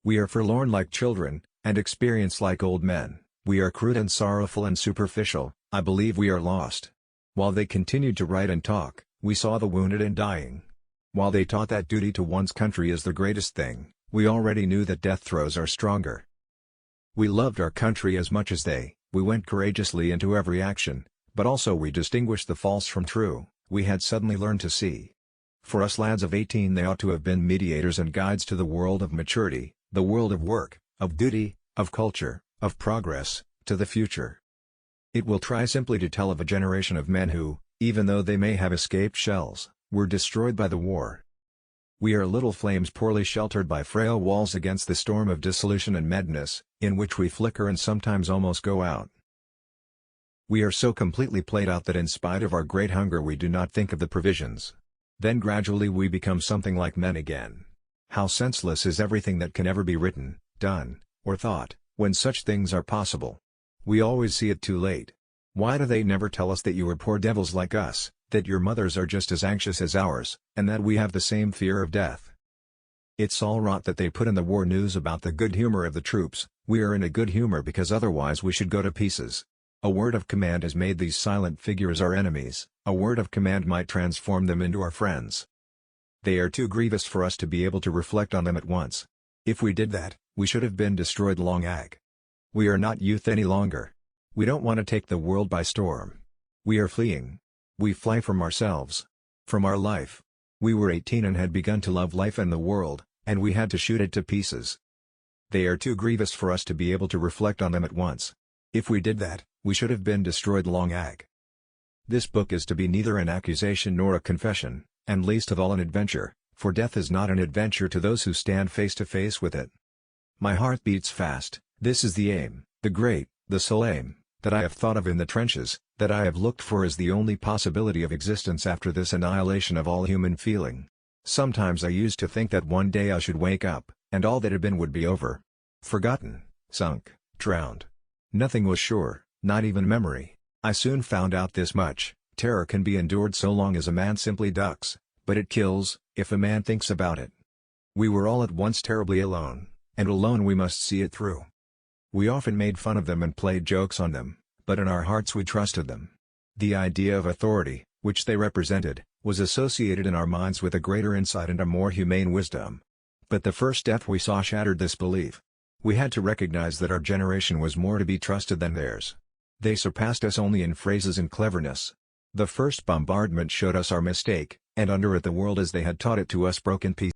We are forlorn like children, and experienced like old men. We are crude and sorrowful and superficial. I believe we are lost. While they continued to write and talk, we saw the wounded and dying. While they taught that duty to one's country is the greatest thing, we already knew that death throes are stronger. We loved our country as much as they. We went courageously into every action, but also we distinguished the false from true. We had suddenly learned to see. For us lads of 18 they ought to have been mediators and guides to the world of maturity, the world of work, of duty, of culture, of progress, to the future. It will try simply to tell of a generation of men who, even though they may have escaped shells, were destroyed by the war. We are little flames poorly sheltered by frail walls against the storm of dissolution and madness, in which we flicker and sometimes almost go out. We are so completely played out that in spite of our great hunger we do not think of the provisions. Then gradually we become something like men again. How senseless is everything that can ever be written, done, or thought, when such things are possible. We always see it too late. Why do they never tell us that you are poor devils like us, that your mothers are just as anxious as ours, and that we have the same fear of death? It's all rot that they put in the war news about the good humor of the troops. We are in a good humor because otherwise we should go to pieces. A word of command has made these silent figures our enemies. A word of command might transform them into our friends. They are too grievous for us to be able to reflect on them at once. If we did that, we should have been destroyed long ago. We are not youth any longer. We don't want to take the world by storm. We are fleeing. We fly from ourselves. From our life. We were 18 and had begun to love life and the world, and we had to shoot it to pieces. They are too grievous for us to be able to reflect on them at once. If we did that, we should have been destroyed long ago. This book is to be neither an accusation nor a confession, and least of all an adventure, for death is not an adventure to those who stand face to face with it. My heart beats fast. This is the aim, the great, the sole aim, that I have thought of in the trenches, that I have looked for as the only possibility of existence after this annihilation of all human feeling. Sometimes I used to think that one day I should wake up, and all that had been would be over. Forgotten, sunk, drowned. Nothing was sure, not even memory. I soon found out this much: terror can be endured so long as a man simply ducks, but it kills, if a man thinks about it. We were all at once terribly alone, and alone we must see it through. We often made fun of them and played jokes on them, but in our hearts we trusted them. The idea of authority, which they represented, was associated in our minds with a greater insight and a more humane wisdom. But the first death we saw shattered this belief. We had to recognize that our generation was more to be trusted than theirs. They surpassed us only in phrases and cleverness. The first bombardment showed us our mistake, and under it the world as they had taught it to us broke in pieces.